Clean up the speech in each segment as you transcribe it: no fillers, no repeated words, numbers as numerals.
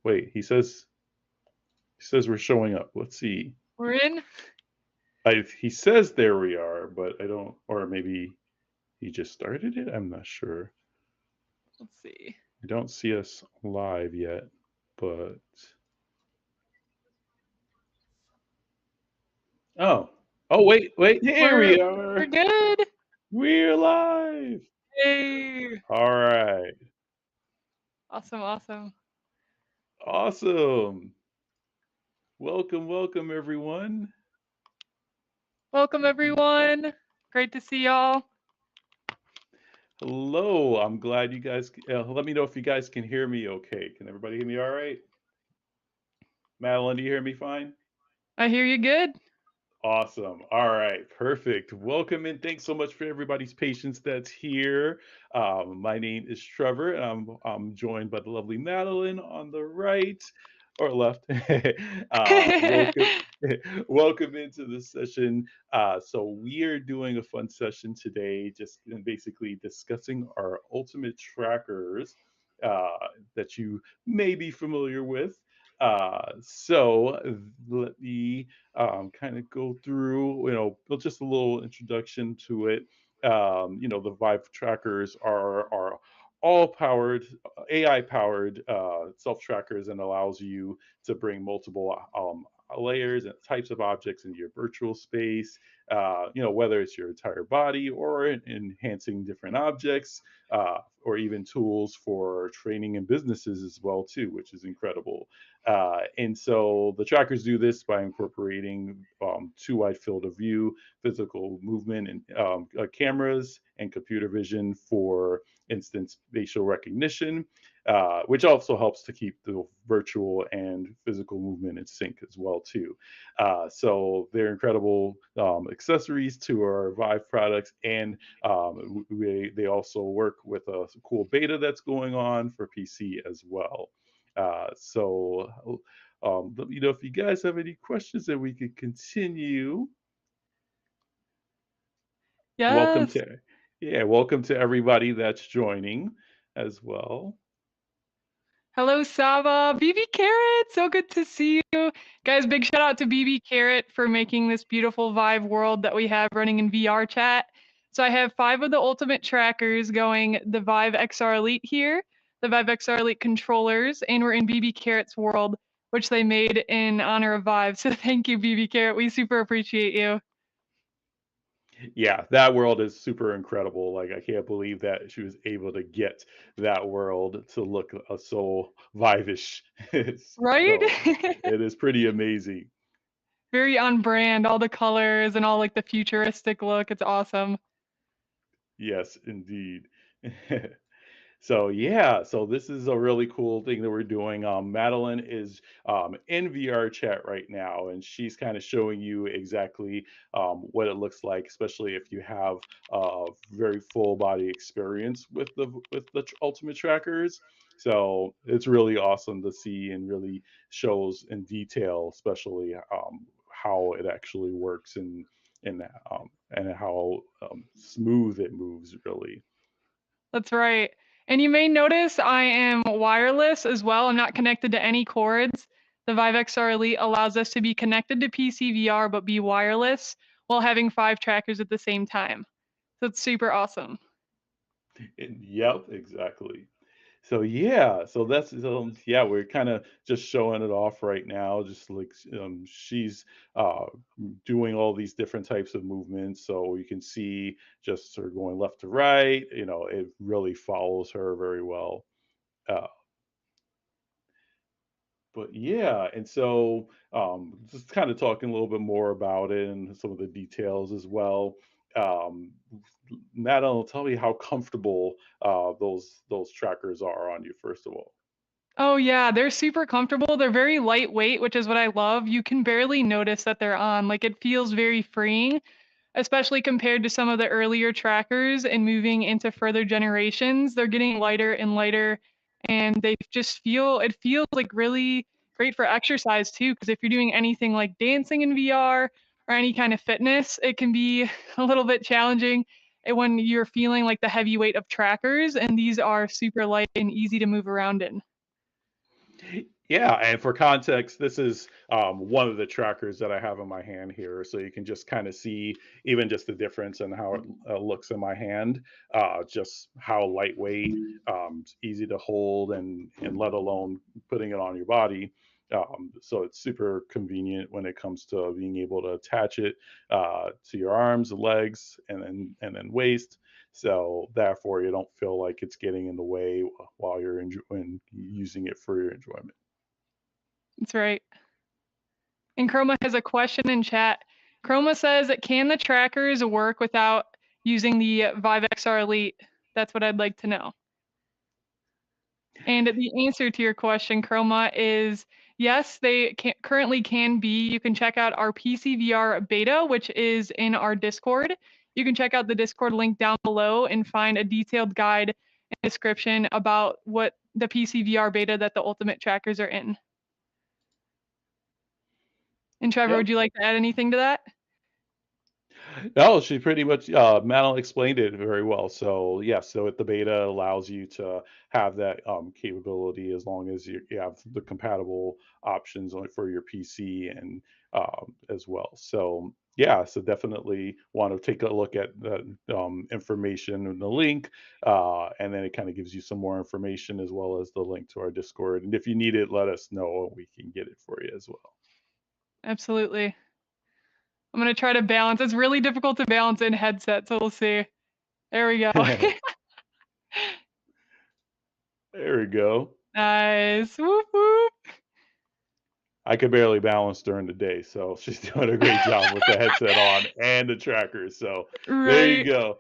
wait, he says we're showing up. Let's see. We're in. He says there we are, but I don't, or maybe he just started it. I'm not sure. Let's see. I don't see us live yet, but oh, oh wait, here we We're are. good. We're live. Hey. All right. Awesome, awesome. Awesome. Welcome everyone. Welcome everyone. Great to see y'all. Hello. I'm glad you guys let me know if you guys can hear me okay. Can everybody hear me all right? Madeline, do you hear me fine? I hear you good. Awesome. All right. Perfect. Welcome and thanks so much for everybody's patience that's here. My name is Trevor, and I'm joined by the lovely Madeline on the right or left. Welcome, welcome into the session. So we are doing a fun session today, just basically discussing our ultimate trackers that you may be familiar with. So let me kind of go through, just a little introduction to it. The Vive trackers are all powered, AI powered self trackers, and allows you to bring multiple layers and types of objects into your virtual space. Whether it's your entire body or enhancing different objects, or even tools for training and businesses as well too, which is incredible. And so the trackers do this by incorporating two wide field of view, physical movement, and cameras and computer vision for instance facial recognition, which also helps to keep the virtual and physical movement in sync as well too. So they're incredible accessories to our Vive products, and they also work with a cool beta that's going on for PC as well. Let me know if you guys have any questions that we could continue. Welcome Yes. to, yeah, welcome to everybody that's joining as well. Hello, Saba. BB Carrot. So good to see you. Guys, big shout out to BB Carrot for making this beautiful Vive world that we have running in VRChat. So I have 5 of the ultimate trackers going, the Vive XR Elite here, the Vive XR Elite controllers, and we're in BB Carrot's world, which they made in honor of Vive. So thank you, BB Carrot. We super appreciate you. Yeah, that world is super incredible. Like, I can't believe that she was able to get that world to look so Vivish. Right? So it is pretty amazing. Very on brand, all the colors and all like the futuristic look. It's awesome. Yes, indeed. So yeah, so this is a really cool thing that we're doing. Madeline is in VR chat right now, and she's kind of showing you exactly what it looks like, especially if you have a very full body experience with the ultimate trackers. So it's really awesome to see, and really shows in detail, especially how it actually works, and how smooth it moves, really. That's right. And you may notice I am wireless as well. I'm not connected to any cords. The Vive XR Elite allows us to be connected to PCVR but be wireless while having 5 trackers at the same time. So it's super awesome. Yep, exactly. So yeah, so that's yeah, we're kind of just showing it off right now. Just like she's uh, doing all these different types of movements, so you can see just her going left to right. It really follows her very well. Uh, but yeah, and so just kind of talking a little bit more about it and some of the details as well. Um, Madeline, tell me how comfortable those trackers are on you, first of all. Oh yeah, they're super comfortable. They're very lightweight, which is what I love. You can barely notice that they're on. Like it feels very freeing, especially compared to some of the earlier trackers and moving into further generations. They're getting lighter and lighter, and they just it feels like really great for exercise too, because if you're doing anything like dancing in VR or any kind of fitness, it can be a little bit challenging when you're feeling like the heavy weight of trackers, and these are super light and easy to move around in. Yeah, and for context, this is one of the trackers that I have in my hand here, so you can just kind of see even just the difference in how it looks in my hand, just how lightweight, it's easy to hold, and let alone putting it on your body. So it's super convenient when it comes to being able to attach it to your arms, legs, and then waist. So therefore, you don't feel like it's getting in the way while you're enjoying using it for your enjoyment. That's right. And Chroma has a question in chat. Chroma says, can the trackers work without using the VIVE XR Elite? That's what I'd like to know. And the answer to your question, Chroma, is yes, they currently can be. You can check out our PCVR beta, which is in our Discord. You can check out the Discord link down below and find a detailed guide and description about what the PCVR beta that the Ultimate Trackers are in. And Trevor, Yep. would you like to add anything to that? No, she pretty much Madeline explained it very well. So yes, so the beta allows you to have that capability as long as you have the compatible options for your PC and as well. So yeah, so definitely want to take a look at the information in the link, and then it kind of gives you some more information as well as the link to our Discord. And if you need it, let us know and we can get it for you as well. Absolutely. I'm gonna try to balance. It's really difficult to balance in headset, so we'll see. There we go. There we go. Nice. Whoop whoop. I could barely balance during the day, so she's doing a great job with the headset on and the tracker, so there you Right. go.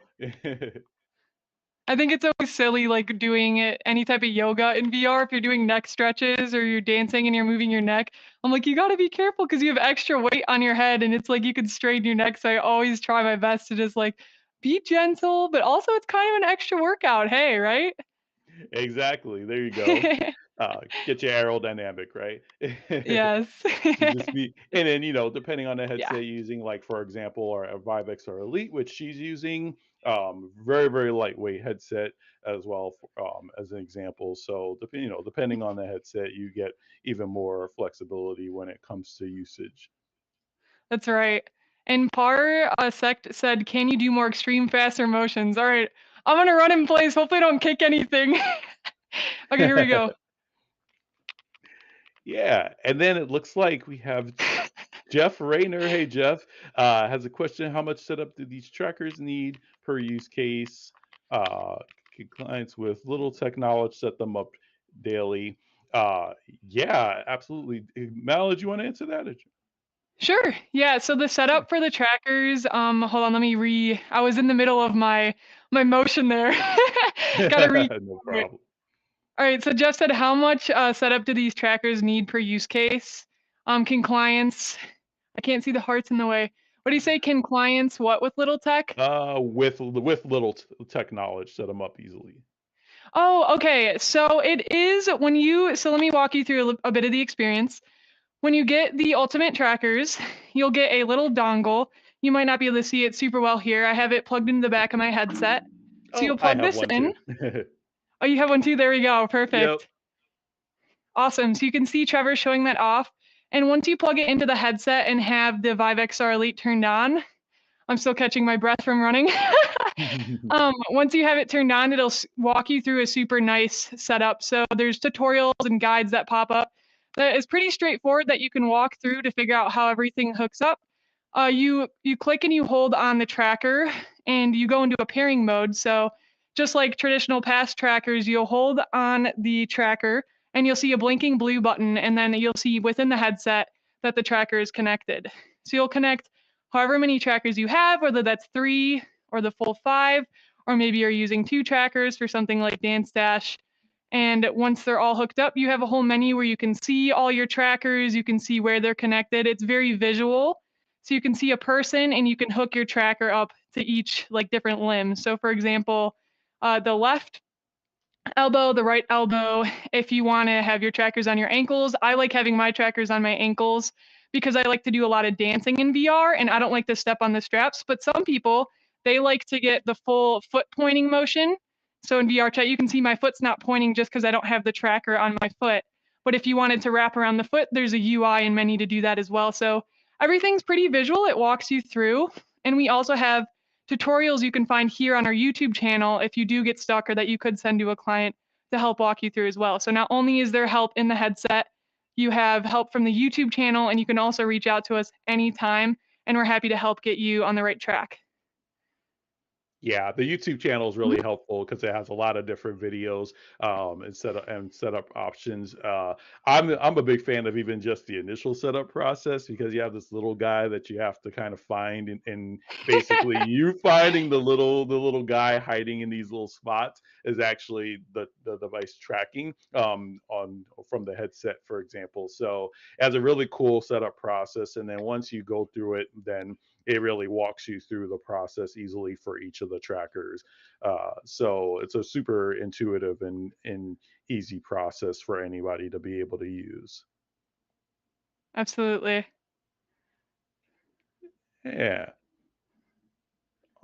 I think it's always silly, like, doing it any type of yoga in VR if you're doing neck stretches or you're dancing and you're moving your neck. I'm like, "You gotta be careful because you have extra weight on your head, and it's like you could strain your neck," so I always try my best to just, like, be gentle, but also it's kind of an extra workout, hey, right? Exactly, there you go. Get your aerodynamic, right? Yes. You just be and then, depending on the Yeah, headset you're using, like, for example, our VIVE XR Elite, which she's using, very, very lightweight headset as well, as an example. So, depending on the headset, you get even more flexibility when it comes to usage. that's right. And Par, Sect said, "Can you do more extreme, faster motions?" Alright, I'm gonna run in place, hopefully I don't kick anything. Okay, here we go. Yeah, and then it looks like we have Jeff Rayner. Hey, Jeff, has a question. How much setup do these trackers need per use case? Uh, can clients with little tech knowledge set them up daily? Yeah, absolutely. Mal, do you want to answer that? Sure. Yeah, so the Yeah. setup for the trackers, hold on, I was in the middle of my motion there. Gotta re No Alright. problem. Alright, so Jeff said, "How much, setup do these trackers need per use case? Can clients" I can't see the hearts in the way. What do you say? Can clients what with little tech? With little tech knowledge, set them up easily. Oh, okay. So it is when you so let me walk you through a bit of the experience. When you get the Ultimate Trackers, you'll get a little dongle. You might not be able to see it super well here. I have it plugged into the back of my headset. So Oh, you'll I plug have this one in. too. Oh, you have one too? There we go. Yep. Perfect. Awesome. So you can see Trevor showing that off. And once you plug it into the headset and have the Vive XR Elite turned on, I'm still catching my breath from running. Once you have it turned on, it'll walk you through a super nice setup. So there's tutorials and guides that pop up. That is pretty straightforward that you can walk through to figure out how everything hooks up. You click and you hold on the tracker and you go into a pairing mode. So just like traditional past trackers, you'll hold on the tracker and you'll see a blinking blue button, and then you'll see within the headset that the tracker is connected. So you'll connect however many trackers you have, whether that's 3 or the full 5, or maybe you're using 2 trackers for something like Dance Dash. And once they're all hooked up, you have a whole menu where you can see all your trackers, you can see where they're connected. It's very visual. So you can see a person and you can hook your tracker up to each like different limb. So for example, the left elbow, the right elbow, if you want to have your trackers on your ankles. I like having my trackers on my ankles because I like to do a lot of dancing in VR and I don't like to step on the straps. But some people, they like to get the full foot pointing motion. So in VRChat, you can see my foot's not pointing just because I don't have the tracker on my foot. But if you wanted to wrap around the foot, there's a UI and menu to do that as well. So everything's pretty visual. It walks you through. And we also have tutorials you can find here on our YouTube channel if you do get stuck or that you could send to a client to help walk you through as well. So not only is there help in the headset, you have help from the YouTube channel, and you can also reach out to us anytime, and we're happy to help get you on the right track. Yeah, the YouTube channel is Mhm. really helpful because it has a lot of different videos, and setup options. I'm a big fan of even just the initial setup process because you have this little guy that you have to kind of find, and basically you finding the little guy hiding in these little spots is actually the device tracking on from the headset, for example. So it has a really cool setup process, and then once you go through it, then it really walks you through the process easily for each of the trackers. So it's a super intuitive and easy process for anybody to be able to use. Absolutely. Yeah,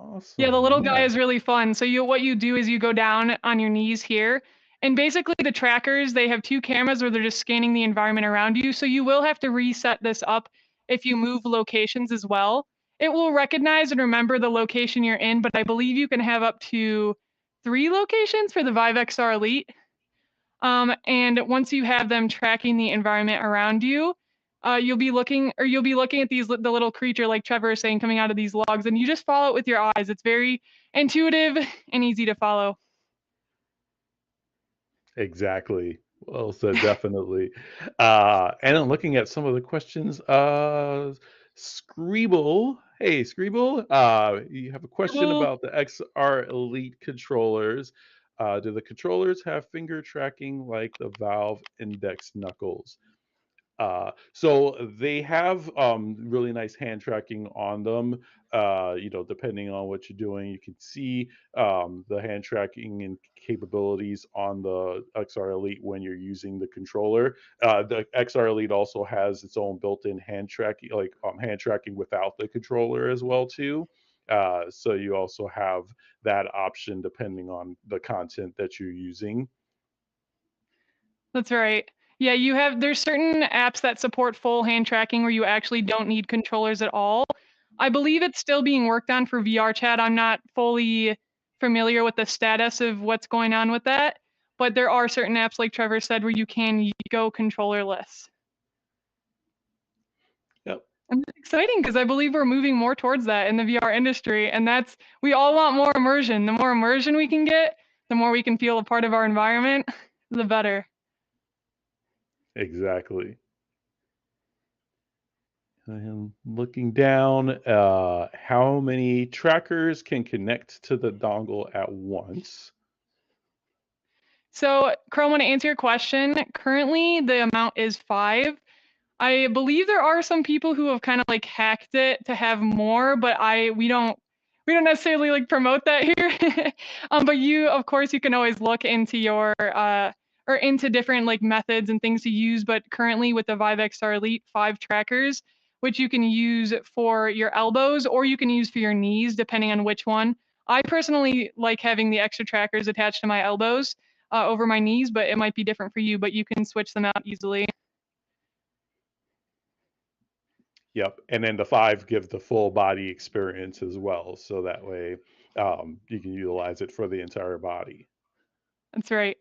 Yeah, the awesome. little guy Yeah, is really fun. So what you do is you go down on your knees here, and basically the trackers, they have two cameras where they're just scanning the environment around you. So you will have to reset this up if you move locations as well. It will recognize and remember the location you're in, but I believe you can have up to 3 locations for the Vive XR Elite. And once you have them tracking the environment around you, you'll be looking at the little creature like Trevor is saying coming out of these logs, and you just follow it with your eyes. It's very intuitive and easy to follow. exactly. Well said, definitely. And I'm looking at some of the questions. Scribble, hey Scribble, you have a question Well, about the XR Elite controllers. Do the controllers have finger tracking like the Valve Index Knuckles? So they have really nice hand tracking on them. Depending on what you're doing, you can see the hand tracking and capabilities on the XR Elite when you're using the controller. The XR Elite also has its own built-in hand tracking, like hand tracking without the controller as well too. So you also have that option depending on the content that you're using. that's right. Yeah, there's certain apps that support full hand tracking where you actually don't need controllers at all. I believe it's still being worked on for VRChat. I'm not fully familiar with the status of what's going on with that, but there are certain apps like Trevor said where you can go controllerless. Yep. And it's exciting because I believe we're moving more towards that in the VR industry, and we all want more immersion. The more immersion we can get, the more we can feel a part of our environment, the better. Exactly. I am looking down. How many trackers can connect to the dongle at once? So, Chrome, to answer your question, currently the amount is 5. I believe there are some people who have kind of like hacked it to have more, but I we don't necessarily like promote that here. But of course you can always look into your or into different like methods and things to use. But currently with the Vive XR Elite 5 trackers, which you can use for your elbows or you can use for your knees, depending on which one. I personally like having the extra trackers attached to my elbows over my knees, but it might be different for you. But you can switch them out easily. Yep. And then the five give the full body experience as well. So that way you can utilize it for the entire body. That's right.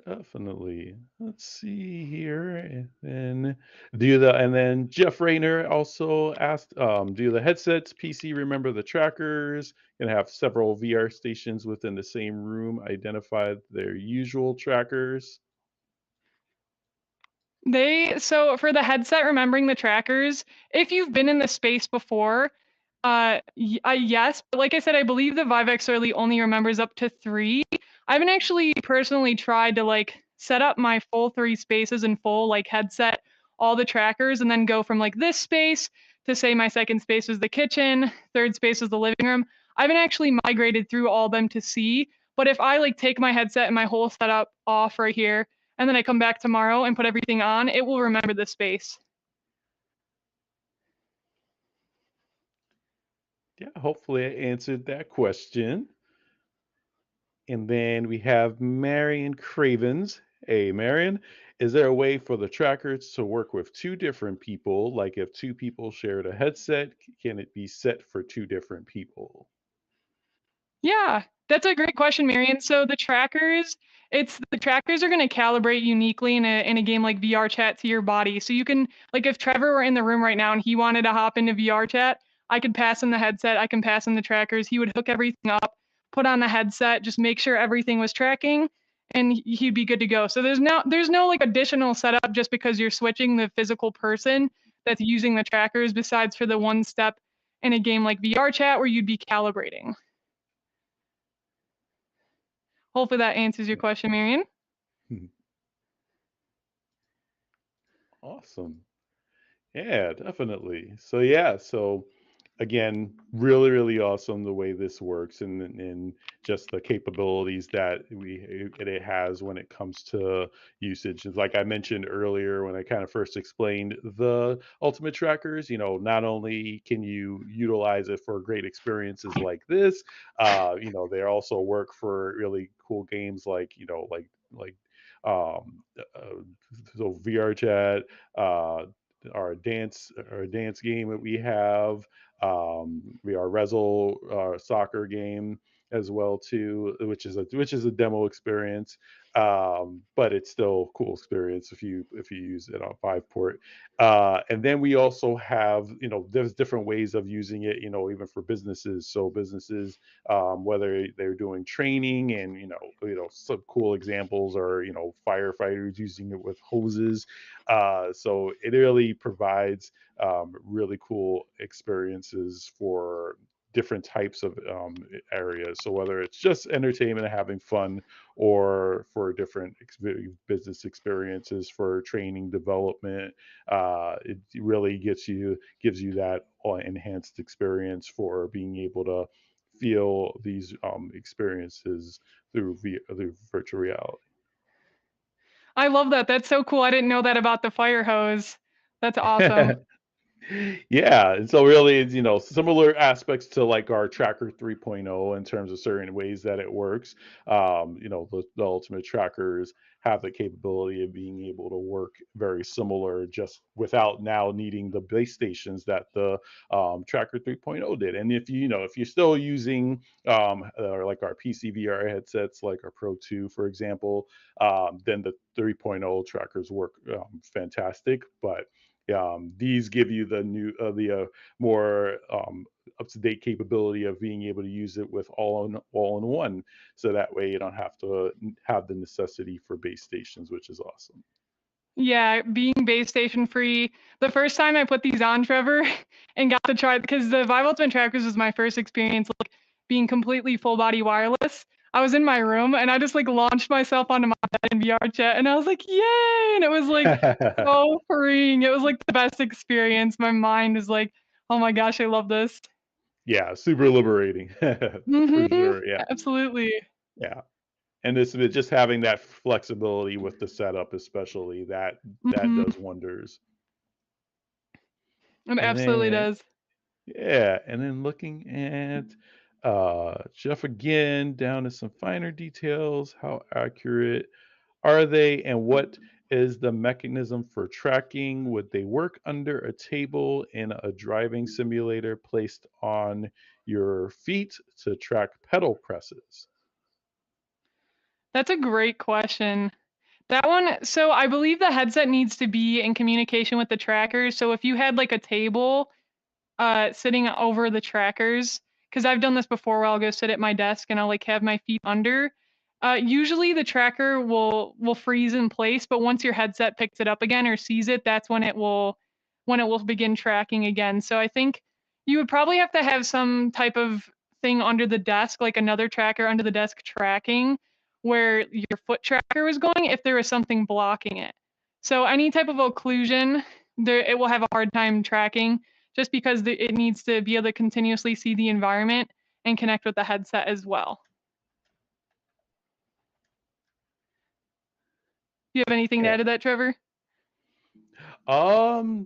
Definitely. Let's see here. And then Jeff Rayner also asked, do the headsets PC remember the trackers? Can have several VR stations within the same room identify their usual trackers? So for the headset, remembering the trackers, if you've been in the space before, yes, but like I said, I believe the Vive X Early only remembers up to 3. I haven't actually personally tried to like set up my full 3 spaces and full like headset, all the trackers, and then go from like this space to say my second space was the kitchen, third space was the living room. I haven't actually migrated through all of them to see, but if I like take my headset and my whole setup off right here and then I come back tomorrow and put everything on, it will remember the space. Yeah, hopefully I answered that question. And then we have Marion Cravens. Hey, Marion, is there a way for the trackers to work with two different people? Like if two people shared a headset, can it be set for two different people? Yeah, that's a great question, Marion. So the trackers are going to calibrate uniquely in a game like VR chat to your body. So you can like if Trevor were in the room right now and he wanted to hop into VR chat, I could pass him the headset, I can pass him the trackers. He would hook everything up, put on the headset, just make sure everything was tracking, and he'd be good to go. So there's no like additional setup just because you're switching the physical person that's using the trackers besides for the one step in a game like VR chat where you'd be calibrating. Hopefully that answers your question, Marion. Awesome. Yeah, definitely. So again, really, really awesome the way this works and just the capabilities that it has when it comes to usage. It's like I mentioned earlier when I kind of first explained the Ultimate Trackers, not only can you utilize it for great experiences like this, they also work for really cool games like, so VR chat, uh, our dance game that we have. We our Rezzle soccer game as well too, which is a demo experience. But it's still a cool experience if you use it on 5 port. And then we also have, there's different ways of using it, even for businesses. So businesses, whether they're doing training and some cool examples are firefighters using it with hoses. So it really provides really cool experiences for different types of areas. So whether it's just entertainment and having fun, or for different business experiences, for training development, it really gives you that enhanced experience for being able to feel these experiences through virtual reality. I love that. That's so cool. I didn't know that about the fire hose. That's awesome. Yeah, and so really it's, similar aspects to like our Tracker 3.0 in terms of certain ways that it works. The Ultimate Trackers have the capability of being able to work very similar, just without now needing the base stations that the Tracker 3.0 did. And if you're still using or like our PCVR headsets, like our Pro 2, for example, then the 3.0 trackers work fantastic. But these give you the more up to date capability of being able to use it with all in one, so that way you don't have to have the necessity for base stations, which is awesome. Yeah, being base station free. The first time I put these on, Trevor, and got to try because the VIVE Ultimate Trackers was my first experience like being completely full body wireless. I was in my room and I just like launched myself onto my bed in VR chat and I was like, yay! And it was like so freeing. It was like the best experience. My mind is like, oh my gosh, I love this. Yeah, super liberating for Mm-hmm. sure. Yeah, Absolutely. yeah. And this just having that flexibility with the setup, especially that Mm-hmm. does wonders. It And absolutely then does. Yeah, and then looking at Jeff again, down to some finer details. How accurate are they, and what is the mechanism for tracking? Would they work under a table in a driving simulator placed on your feet to track pedal presses? That's a great question. That one, so I believe the headset needs to be in communication with the trackers. So if you had like a table sitting over the trackers, because I've done this before where I'll go sit at my desk and I'll like have my feet under. Usually the tracker will freeze in place, but once your headset picks it up again or sees it, that's when it will begin tracking again. So I think you would probably have to have some type of thing under the desk, like another tracker under the desk tracking where your foot tracker was going if there was something blocking it. So any type of occlusion, it will have a hard time tracking just because it needs to be able to continuously see the environment and connect with the headset as well. Do you have anything to Yeah. add to that, Trevor? Oh,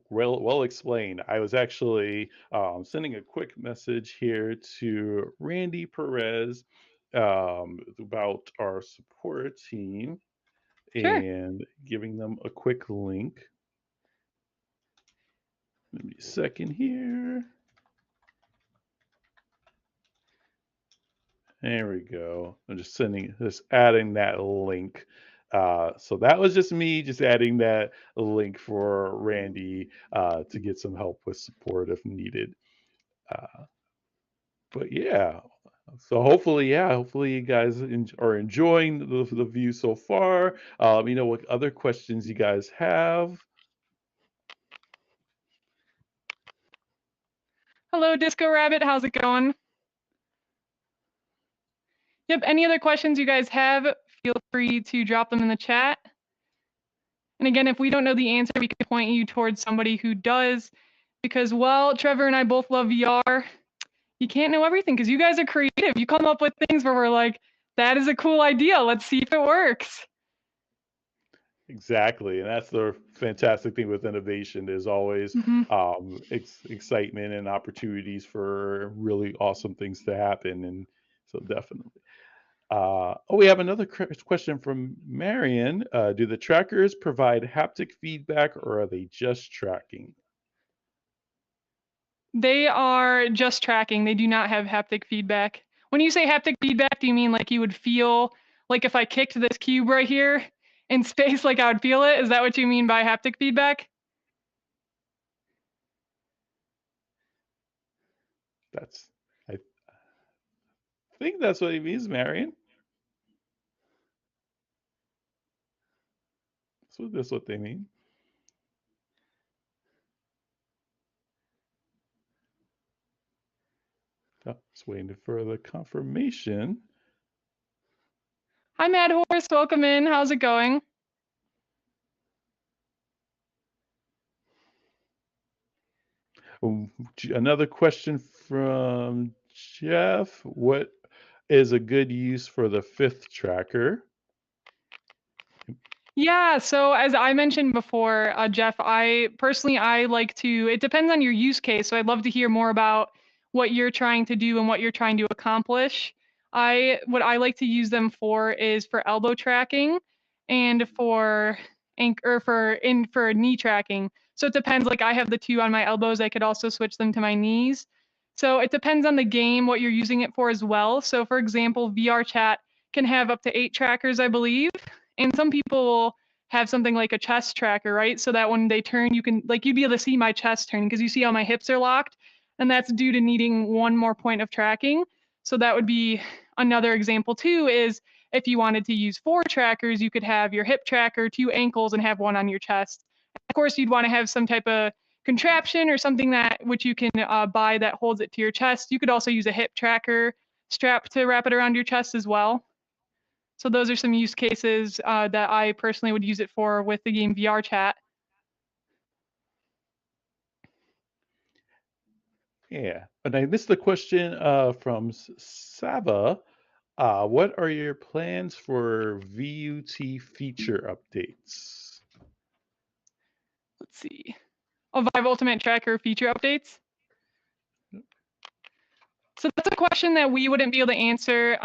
well explained. I was actually sending a quick message here to Randy Perez about our support team. Sure. and giving them a quick link. Give me a second here. There we go. I'm just adding that link. So that was just me just adding that link for Randy to get some help with support if needed. Uh, but yeah, so hopefully you guys are enjoying the view so far. You know what other questions you guys have. Hello, Disco Rabbit. How's it going? Yep. Any other questions you guys have, feel free to drop them in the chat. And again, if we don't know the answer, we can point you towards somebody who does. Because while Trevor and I both love VR, you can't know everything because you guys are creative. You come up with things where we're like, that is a cool idea. Let's see if it works. Exactly, and that's the fantastic thing with innovation. There's always Mm-hmm. excitement and opportunities for really awesome things to happen, and so definitely. We have another question from Marion. Do the trackers provide haptic feedback, or are they just tracking? They are just tracking. They do not have haptic feedback. When you say haptic feedback, do you mean like you would feel like if I kicked this cube right here in space, like I would feel it? Is that what you mean by haptic feedback? I think that's what he means, Marion. That's what they mean. Just waiting for the confirmation. Hi, Mad Horse. Welcome in. How's it going? Another question from Jeff. What is a good use for the fifth tracker? Yeah, so as I mentioned before, Jeff, I personally I like to. It depends on your use case. So I'd love to hear more about what you're trying to do and what you're trying to accomplish. What I like to use them for is for elbow tracking and for for knee tracking. So it depends. Like I have the two on my elbows. I could also switch them to my knees. So it depends on the game what you're using it for as well. So for example, VRChat can have up to 8 trackers, I believe. And some people will have something like a chest tracker, right? So that when they turn, you can like you'd be able to see my chest turn because you see how my hips are locked, and that's due to needing one more point of tracking. So that would be another example too. Is if you wanted to use 4 trackers, you could have your hip tracker, 2 ankles, and have one on your chest. Of course, you'd want to have some type of contraption or something that which you can buy that holds it to your chest. You could also use a hip tracker strap to wrap it around your chest as well. So those are some use cases that I personally would use it for with the game VRChat. Yeah, and I missed the question from Sava. What are your plans for VUT feature updates? Let's see. Oh, VIVE Ultimate Tracker feature updates. So that's a question that we wouldn't be able to answer,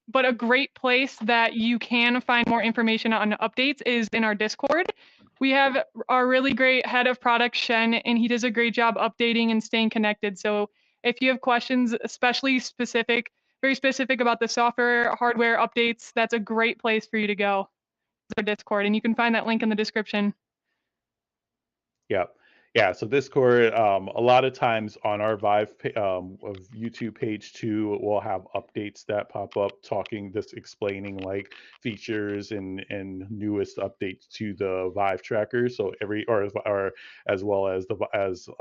but a great place that you can find more information on updates is in our Discord. We have our really great head of product, 𝐀𝐛𝐨𝐮𝐭, and he does a great job updating and staying connected. So if you have questions, especially specific, very specific about the software, hardware updates, that's a great place for you to go. It's our Discord, and you can find that link in the description. Yeah. Yeah, so Discord, a lot of times on our Vive of YouTube page too, we'll have updates that pop up talking, just explaining like features and newest updates to the Vive tracker. So or as well as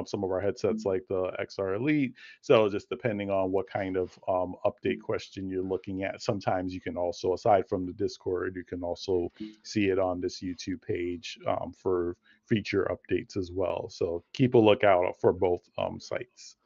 some of our headsets like the XR Elite. So just depending on what kind of update question you're looking at, sometimes you can also, aside from the Discord, you can also see it on this YouTube page for feature updates as well. So keep a lookout for both sites.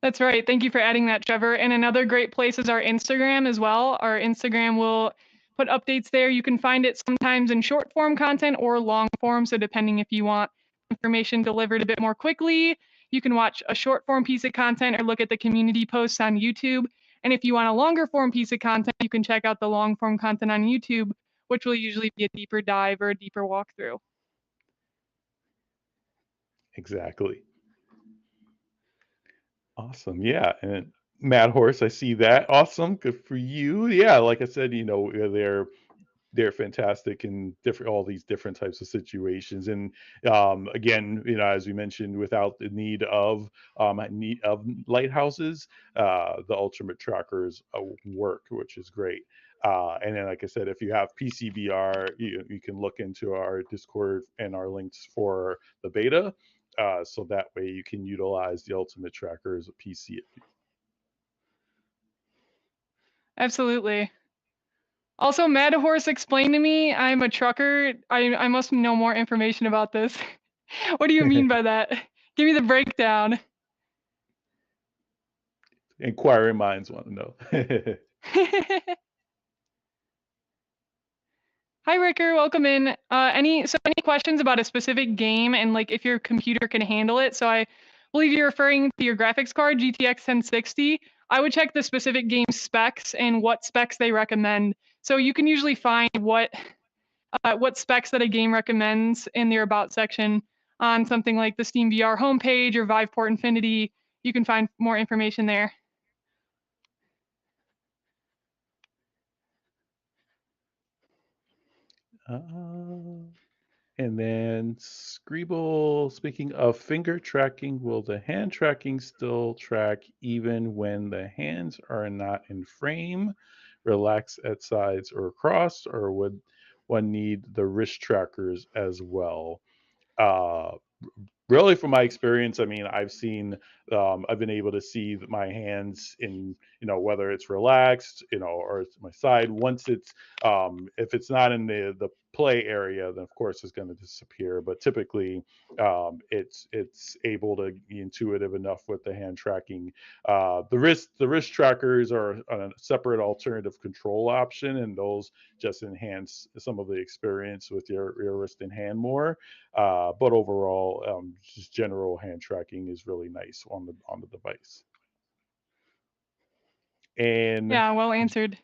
That's right. Thank you for adding that, Trevor. And another great place is our Instagram as well. Our Instagram will put updates there. You can find it sometimes in short form content or long form. So, depending if you want information delivered a bit more quickly, you can watch a short form piece of content or look at the community posts on YouTube. And if you want a longer form piece of content, you can check out the long form content on YouTube, which will usually be a deeper dive or a deeper walkthrough. Exactly. Awesome. Yeah. And Mad Horse, I see that. Awesome. Good for you. Yeah. Like I said, they're fantastic in different all these different types of situations. And again, as we mentioned, without the need of lighthouses, the ultimate trackers work, which is great. And then, like I said, if you have PCVR, you can look into our Discord and our links for the beta. So that way you can utilize the ultimate tracker as a PC. Absolutely. Also, Mad Horse explained to me I'm a trucker. I must know more information about this. What do you mean by that? Give me the breakdown. Inquiring minds want to know. Hi, Ricker. Welcome in. Any questions about a specific game and like if your computer can handle it? So I believe you're referring to your graphics card, GTX 1060. I would check the specific game specs and what specs they recommend. So you can usually find what specs that a game recommends in their about section on something like the Steam VR homepage or VIVE Port Infinity. You can find more information there. And then Scribble, speaking of finger tracking, will the hand tracking still track even when the hands are not in frame, relax at sides or across, or would one need the wrist trackers as well? Uh, Really, from my experience, I mean, I've been able to see my hands in, whether it's relaxed, or it's my side. Once if it's not in the play area, then of course it's going to disappear. But typically, it's able to be intuitive enough with the hand tracking. The wrist trackers are a separate alternative control option, and those just enhance some of the experience with your wrist and hand more. But overall, just general hand tracking is really nice on the device. And Yeah, well answered.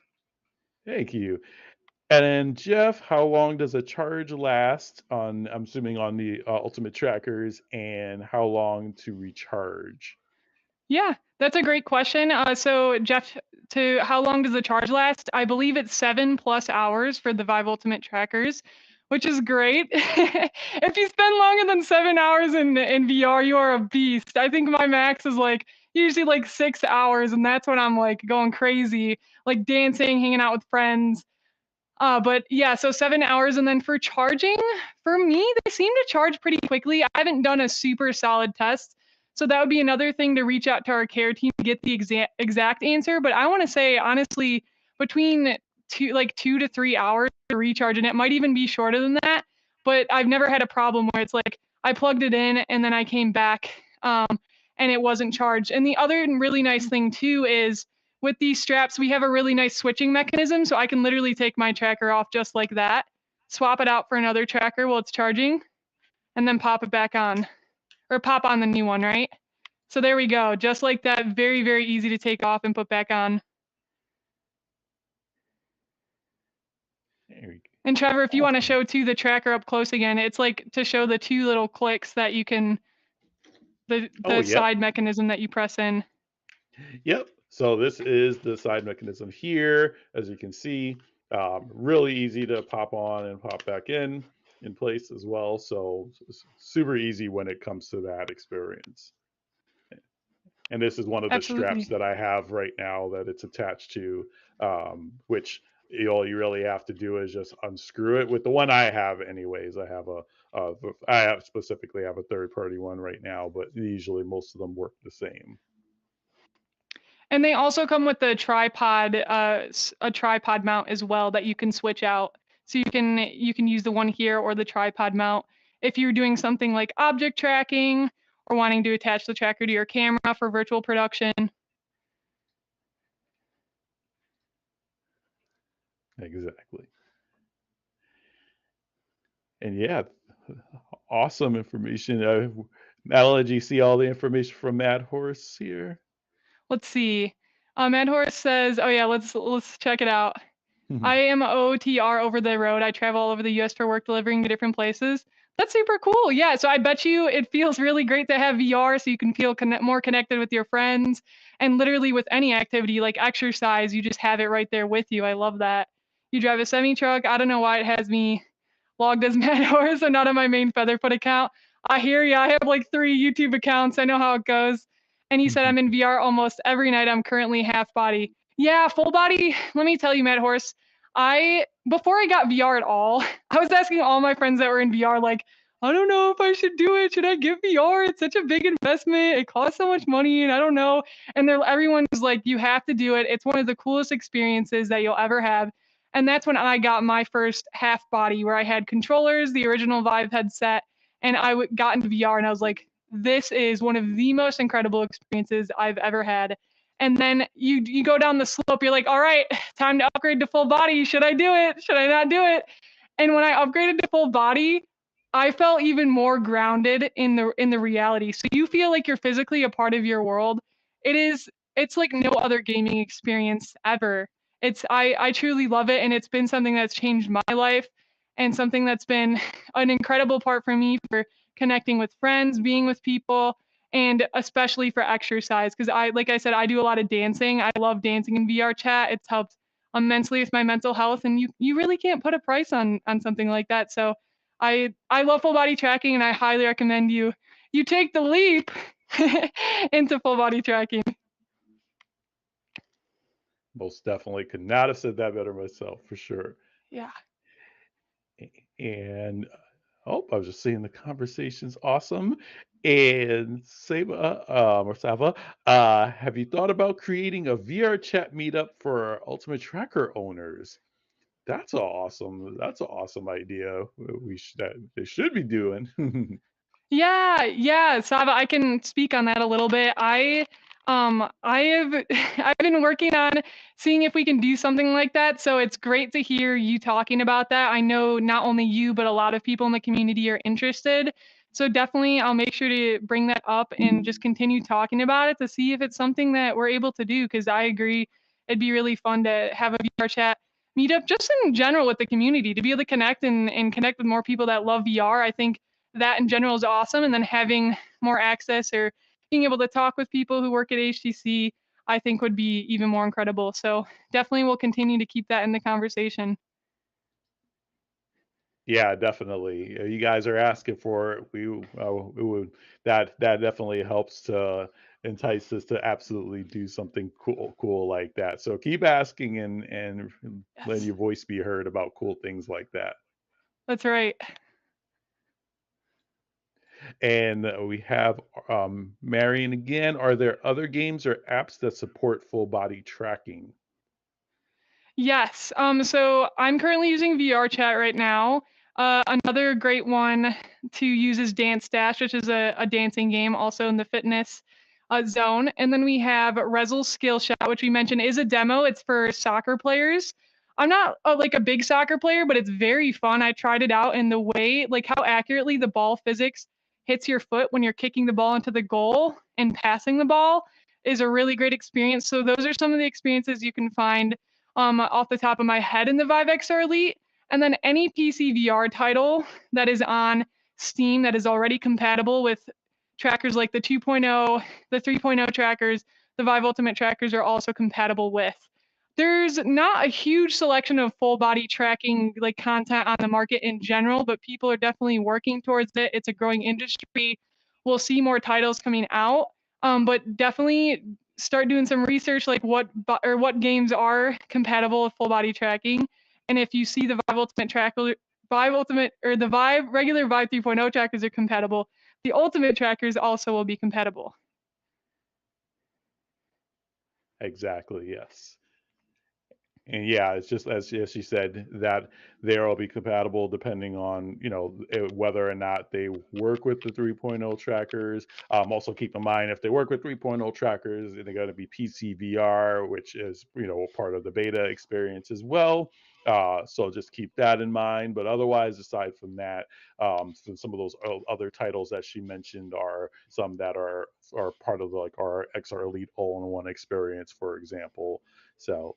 thank you. And then Jeff, how long does a charge last on? I'm assuming on the Ultimate Trackers, and how long to recharge? Yeah, that's a great question. So Jeff, to how long does the charge last? I believe it's 7+ hours for the VIVE Ultimate Trackers, which is great. If you spend longer than 7 hours in VR, you are a beast. I think my max is like usually like 6 hours, and that's when I'm like going crazy, like dancing, hanging out with friends. But yeah, so 7 hours, and then for charging, for me, they seem to charge pretty quickly. I haven't done a super solid test, so that would be another thing to reach out to our care team to get the exact answer. But I want to say honestly, between 2 to 3 hours to recharge, and it might even be shorter than that. But I've never had a problem where it's like I plugged it in and then I came back, and it wasn't charged. And the other really nice thing too is with these straps, we have a really nice switching mechanism. So I can literally take my tracker off just like that, swap it out for another tracker while it's charging, and then pop it back on or pop on the new one, right? So there we go. Just like that, very, very easy to take off and put back on. There we go. And Trevor, if you want to Awesome. show too the tracker up close again, it's like to show the two little clicks that you can, Oh, the yep. side mechanism that you press in. Yep. So this is the side mechanism here, as you can see. Really easy to pop on and pop back in place as well. So super easy when it comes to that experience. And this is one of the straps Absolutely. that I have right now that it's attached to, which all you really have to do is just unscrew it. With the one I have, anyways, I have specifically have a third party one right now, but usually most of them work the same. And they also come with a tripod mount as well that you can switch out. So you can use the one here or the tripod mount if you're doing something like object tracking or wanting to attach the tracker to your camera for virtual production. Exactly. And yeah, awesome information. Madeline, did you see all the information from Mad Horse here? Let's see. Ed Horse says, "Oh yeah, let's check it out." I am a OTR over the road. I travel all over the US for work delivering to different places. That's super cool. Yeah, so I bet you it feels really great to have VR so you can feel more connected with your friends and literally with any activity like exercise, you just have it right there with you. I love that. You drive a semi truck. I don't know why it has me logged as Mad Horse and not on my main Featherfoot account. I hear ya. I have like 3 YouTube accounts. I know how it goes. And he said I'm in VR almost every night. I'm currently half body. Yeah, full body. Let me tell you, Mad Horse. Before I got VR at all, I was asking all my friends that were in VR, like, I don't know if I should do it. Should I get VR? It's such a big investment. It costs so much money, and I don't know. And everyone was like, you have to do it. It's one of the coolest experiences that you'll ever have. And that's when I got my first half body where I had controllers, the original Vive headset, and got into VR and I was like, this is one of the most incredible experiences I've ever had. And then you go down the slope, you're like, all right, time to upgrade to full body. Should I do it? Should I not do it? And when I upgraded to full body, I felt even more grounded in the reality. So you feel like you're physically a part of your world. It's like no other gaming experience ever. I truly love it and it's been something that's changed my life and something that's been an incredible part for me for connecting with friends, being with people, and especially for exercise because like I said, I do a lot of dancing. I love dancing in VRChat. It's helped immensely with my mental health and you really can't put a price on something like that. So I love full body tracking and I highly recommend you take the leap into full body tracking. Most definitely could not have said that better myself, for sure. Yeah. And oh, I was just saying the conversation's awesome. And Saba, have you thought about creating a VR chat meetup for Ultimate Tracker owners? That's an awesome idea. That they should be doing. Yeah, yeah, Sava, I can speak on that a little bit. I have I've been working on seeing if we can do something like that. So it's great to hear you talking about that. I know not only you, but a lot of people in the community are interested. So definitely I'll make sure to bring that up and just continue talking about it to see if it's something that we're able to do. Because I agree it'd be really fun to have a VR chat meetup just in general with the community to be able to connect and connect with more people that love VR. I think that in general is awesome. And then having more access or being able to talk with people who work at HTC, I think would be even more incredible. So definitely we'll continue to keep that in the conversation. Yeah, definitely. You guys are asking for it. We would that definitely helps to entice us to absolutely do something cool like that. So keep asking and letting Yes, your voice be heard about cool things like that. that's right. And we have Marion again. Are there other games or apps that support full body tracking? Yes. So I'm currently using VRChat right now. Another great one to use is Dance Dash, which is a dancing game, also in the fitness zone. And then we have Rezzle Skill Shot, which we mentioned is a demo. It's for soccer players. I'm not like a big soccer player, but it's very fun. I tried it out, and the way, like how accurately the ball physics hits your foot when you're kicking the ball into the goal and passing the ball is a really great experience. So those are some of the experiences you can find off the top of my head in the Vive XR Elite. And then any PCVR title that is on Steam that is already compatible with trackers like the 2.0, the 3.0 trackers, the Vive Ultimate trackers are also compatible with. There's not a huge selection of full body tracking like content on the market in general, but people are definitely working towards it. It's a growing industry. We'll see more titles coming out, but definitely start doing some research like what games are compatible with full body tracking. And if you see the Vive Ultimate tracker, Vive Ultimate or the Vive regular Vive 3.0 trackers are compatible, the Ultimate trackers also will be compatible. Exactly, yes. And yeah, it's just as she said that they'll be compatible depending on whether or not they work with the 3.0 trackers. Also keep in mind if they work with 3.0 trackers, they're going to be PCVR, which is part of the beta experience as well. So just keep that in mind. But otherwise, aside from that, some of those other titles that she mentioned are some that are part of like our XR Elite all-in-one experience, for example. So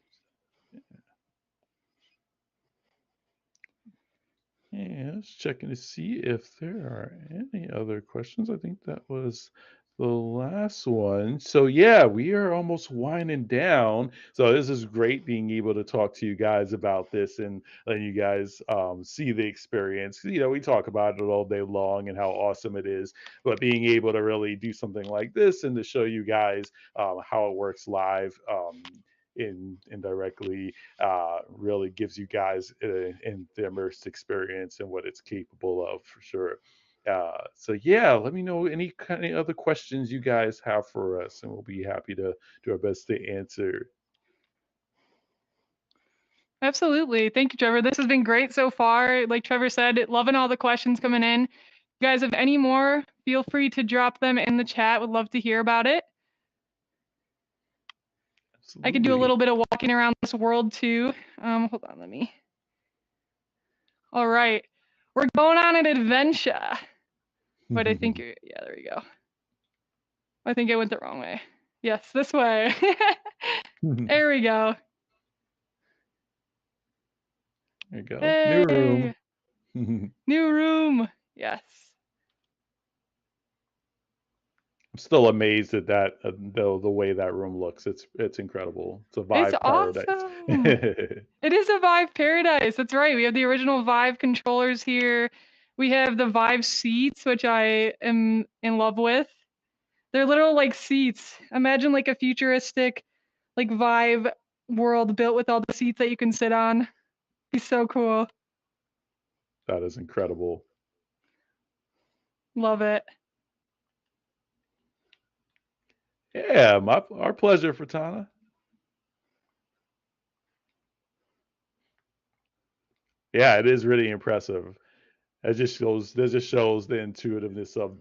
Yeah, just checking to see if there are any other questions. I think that was the last one. So yeah, we are almost winding down. So this is great being able to talk to you guys about this and letting you guys see the experience. You know, we talk about it all day long and how awesome it is, but being able to really do something like this and to show you guys how it works live in indirectly really gives you guys in the immersed experience and what it's capable of for sure. So yeah, let me know any kind of other questions you guys have for us, and we'll be happy to do our best to answer. Absolutely. Thank you, Trevor. This has been great so far. Like Trevor said, loving all the questions coming in. If you guys have any more, feel free to drop them in the chat. Would love to hear about it. I could do a Absolutely. little bit of walking around this world too. Hold on, let me. All right. We're going on an adventure. But I think, yeah, there we go. I think I went the wrong way. Yes, this way. There There we go. you go. New room. Hey, new room. Yes. I'm still amazed at that the way that room looks. It's incredible. It's a It's Vive paradise. awesome. It is a Vive paradise. That's right. We have the original Vive controllers here. We have the Vive seats, which I am in love with. They're little like seats. Imagine like a futuristic like Vive world built with all the seats that you can sit on. Be so cool. That is incredible. Love it. Yeah, my our pleasure, Fratana. Yeah, it is really impressive. It just shows the intuitiveness of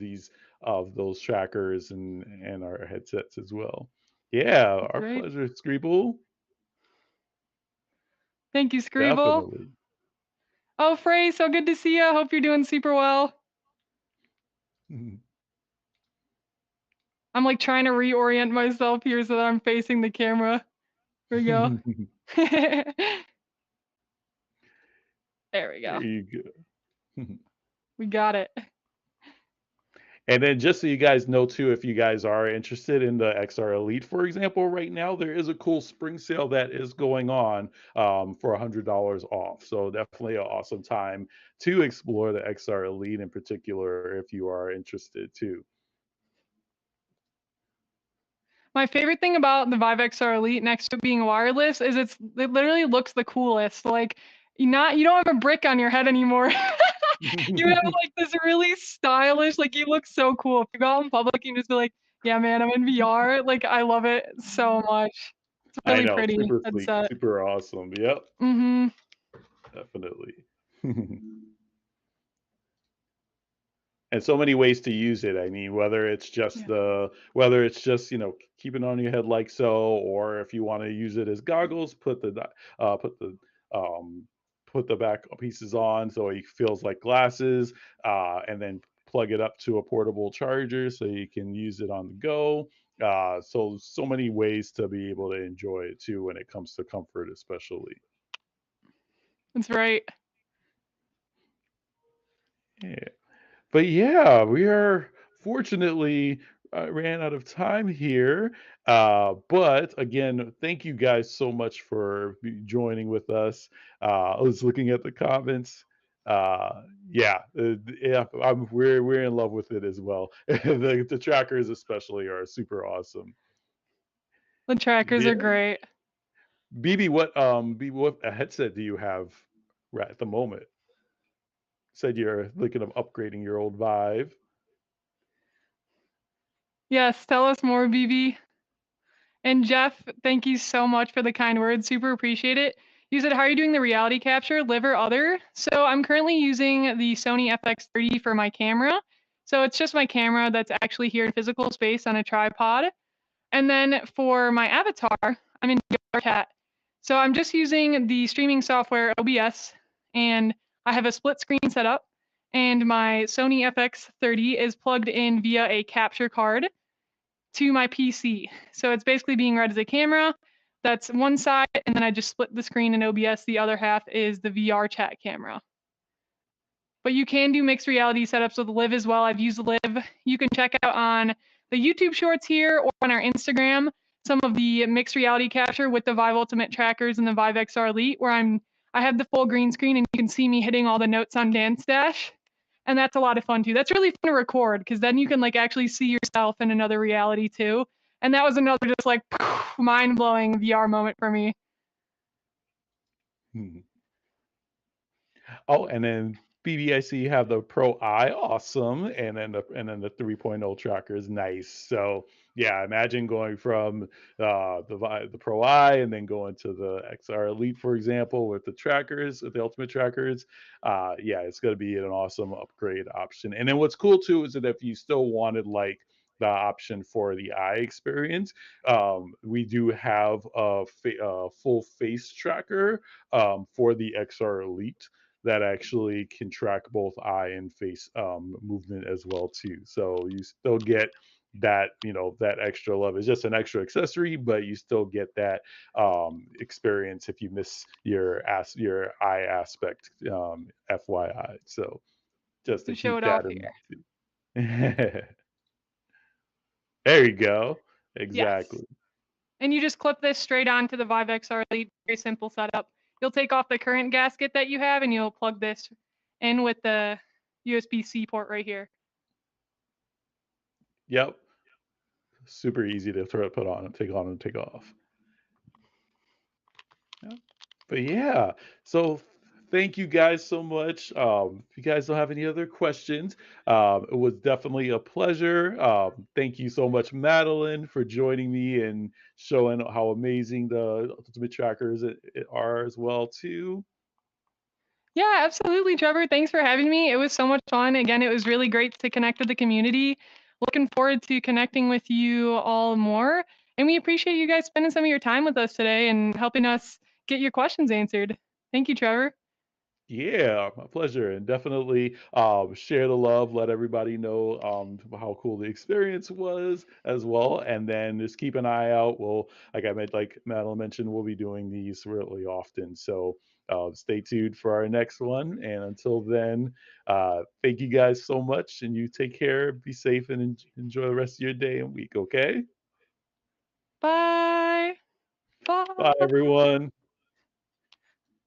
those trackers and our headsets as well. Yeah, That's our right. pleasure, Scribble. Thank you, Screeble. Definitely. Oh, Frey, so good to see you. Hope you're doing super well. I'm like trying to reorient myself here so that I'm facing the camera. Here we go. There we There go. you go. We got it. And then just so you guys know too, if you guys are interested in the XR Elite, for example, right now there is a cool spring sale that is going on for $100 off. So definitely an awesome time to explore the XR Elite in particular if you are interested too. My favorite thing about the Vive XR Elite next to being wireless is it literally looks the coolest. Like you don't have a brick on your head anymore. You have like this really stylish, like you look so cool. If you go out in public, you can just be like, yeah, man, I'm in VR. Like I love it so much. It's I really know, pretty super sleek, headset. super awesome. Yep, Mm-hmm. definitely. And so many ways to use it. I mean, Yeah. whether it's just, keeping on your head like so, or if you want to use it as goggles, uh put the um put the back pieces on so it feels like glasses, and then plug it up to a portable charger so you can use it on the go. So many ways to be able to enjoy it too when it comes to comfort, especially. That's right. Yeah. But yeah, we are fortunately ran out of time here. But again, thank you guys so much for joining with us. I was looking at the comments. Yeah, yeah, we're in love with it as well. The trackers especially are super awesome. The trackers are Yeah. great. BB, what a headset do you have right at the moment? Said you're thinking of upgrading your old Vive. Yes, tell us more, BB. And Jeff, thank you so much for the kind words. Super appreciate it. You said, how are you doing the reality capture, live or other? So I'm currently using the Sony FX30 for my camera. So it's just my camera that's actually here in physical space on a tripod. And then for my avatar, I'm in VRChat. So I'm just using the streaming software OBS, and I have a split screen set up, and my Sony FX30 is plugged in via a capture card to my PC. So it's basically being read as a camera. That's one side, and then I just split the screen in OBS. The other half is the VRChat camera. but you can do mixed reality setups with Live as well. I've used Live. You can check out on the YouTube shorts here or on our Instagram some of the mixed reality capture with the VIVE Ultimate Trackers and the VIVE XR Elite, where I have the full green screen and you can see me hitting all the notes on Dance Dash. And that's a lot of fun too. That's really fun to record because then you can like actually see yourself in another reality too. And that was another just like mind blowing VR moment for me. Mhm. Oh, and then BBIC you have the Pro I, awesome, and then the 3.0 tracker is nice. So yeah, imagine going from the Pro I and then going to the XR Elite, for example, with the trackers, with the Ultimate trackers. Yeah, it's going to be an awesome upgrade option. And then what's cool too is that if you still wanted like the option for the eye experience, we do have a full face tracker for the XR Elite that actually can track both eye and face movement as well too. So you still get that, that extra love. It's just an extra accessory, but you still get that experience if you miss your eye aspect, FYI. So just to To show keep it that off in here. mind too. There you go. Yes. Exactly. And you just clip this straight onto the VIVE XR Elite. Very simple setup. You'll take off the current gasket that you have and you'll plug this in with the USB-C port right here. Yep. Super easy to put on and take off. Yeah. But yeah, so thank you guys so much. If you guys don't have any other questions, it was definitely a pleasure. Thank you so much, Madeline, for joining me and showing how amazing the Ultimate Trackers are as well too. Yeah, absolutely, Trevor. Thanks for having me. It was so much fun. Again, it was really great to connect with the community. Looking forward to connecting with you all more. And we appreciate you guys spending some of your time with us today and helping us get your questions answered. Thank you, Trevor. Yeah, my pleasure. And definitely share the love, let everybody know how cool the experience was as well. And then just keep an eye out. Like Madeline mentioned, we'll be doing these really often. So stay tuned for our next one. And until then, thank you guys so much. And you take care, be safe, and enjoy the rest of your day and week. Okay. Bye. Bye, Bye. everyone.